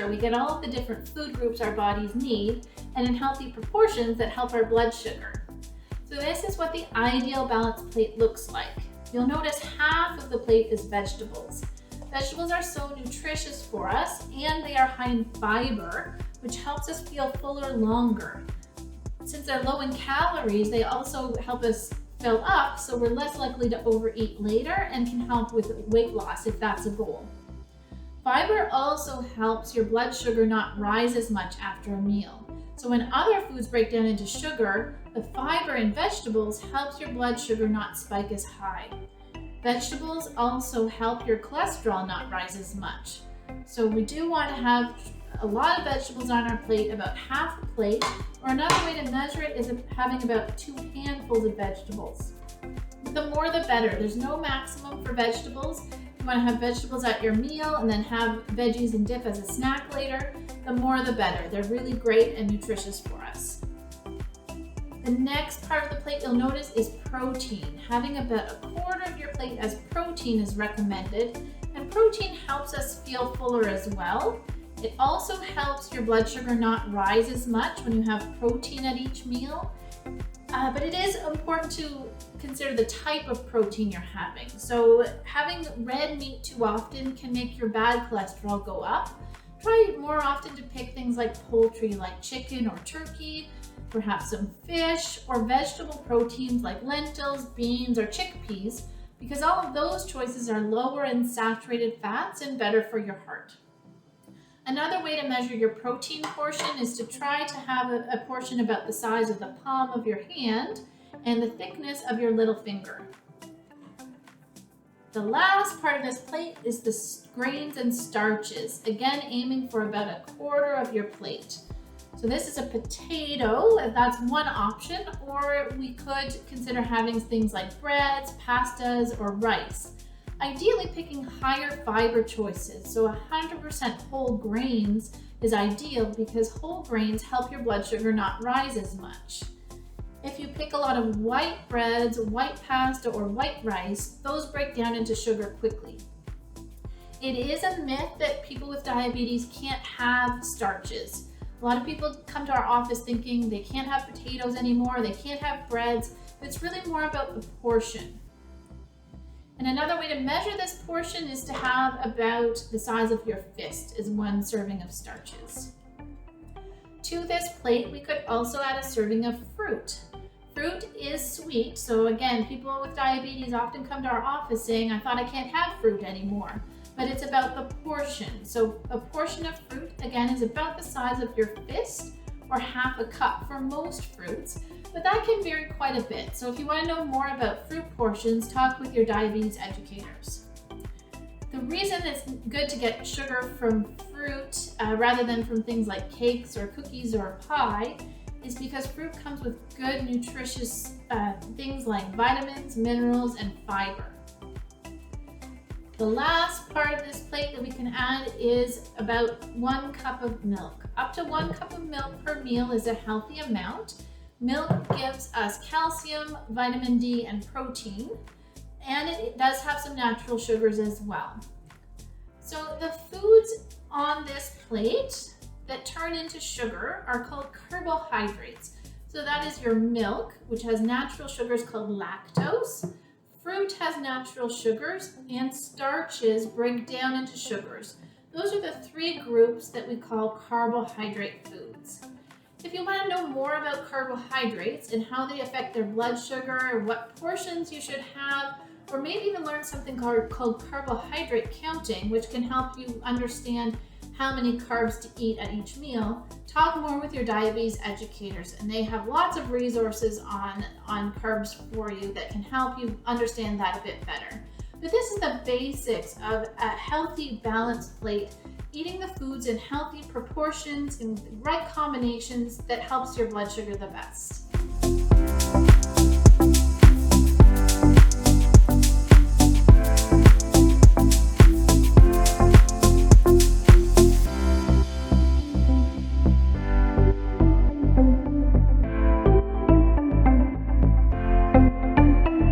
sure we get all of the different food groups our bodies need and in healthy proportions that help our blood sugar. So this is what the ideal balanced plate looks like. You'll notice half of the plate is vegetables. Vegetables are so nutritious for us, and they are high in fiber, which helps us feel fuller longer. Since they're low in calories, they also help us fill up, so we're less likely to overeat later and can help with weight loss if that's a goal. Fiber also helps your blood sugar not rise as much after a meal. So when other foods break down into sugar, the fiber in vegetables helps your blood sugar not spike as high. Vegetables also help your cholesterol not rise as much. So we do want to have a lot of vegetables on our plate, about half a plate, or another way to measure it is having about 2 handfuls of vegetables. The more the better. There's no maximum for vegetables. If you want to have vegetables at your meal and then have veggies and dip as a snack later, the more the better. They're really great and nutritious for us. The next part of the plate you'll notice is protein. Having about a quarter of your plate as protein is recommended, and protein helps us feel fuller as well. It also helps your blood sugar not rise as much when you have protein at each meal, but it is important to consider the type of protein you're having. So having red meat too often can make your bad cholesterol go up. Try more often to pick things like poultry, like chicken or turkey, perhaps some fish, or vegetable proteins like lentils, beans, or chickpeas, because all of those choices are lower in saturated fats and better for your heart. Another way to measure your protein portion is to try to have a portion about the size of the palm of your hand and the thickness of your little finger. The last part of this plate is the grains and starches, again aiming for about a quarter of your plate. So this is a potato, that's one option, or we could consider having things like breads, pastas, or rice. Ideally picking higher fiber choices, so 100% whole grains is ideal because whole grains help your blood sugar not rise as much. If you pick a lot of white breads, white pasta, or white rice, those break down into sugar quickly. It is a myth that people with diabetes can't have starches. A lot of people come to our office thinking they can't have potatoes anymore, they can't have breads. It's really more about the portion. And another way to measure this portion is to have about the size of your fist is one serving of starches. To this plate, we could also add a serving of fruit. Fruit is sweet, so again, people with diabetes often come to our office saying, I thought I can't have fruit anymore. But it's about the portion. So a portion of fruit, again, is about the size of your fist or half a cup for most fruits, but that can vary quite a bit. So if you want to know more about fruit portions, talk with your diabetes educators. The reason it's good to get sugar from fruit rather than from things like cakes or cookies or pie is because fruit comes with good nutritious things like vitamins, minerals, and fiber. The last part of this plate that we can add is about 1 cup of milk. Up to 1 cup of milk per meal is a healthy amount. Milk gives us calcium, vitamin D, and protein, and it does have some natural sugars as well. So the foods on this plate that turn into sugar are called carbohydrates. So that is your milk, which has natural sugars called lactose. Fruit has natural sugars, and starches break down into sugars. Those are the 3 groups that we call carbohydrate foods. If you want to know more about carbohydrates and how they affect their blood sugar, what portions you should have, or maybe even learn something called carbohydrate counting, which can help you understand how many carbs to eat at each meal, talk more with your diabetes educators, and they have lots of resources on carbs for you that can help you understand that a bit better. But this is the basics of a healthy, balanced plate, eating the foods in healthy proportions, in the right combinations that helps your blood sugar the best.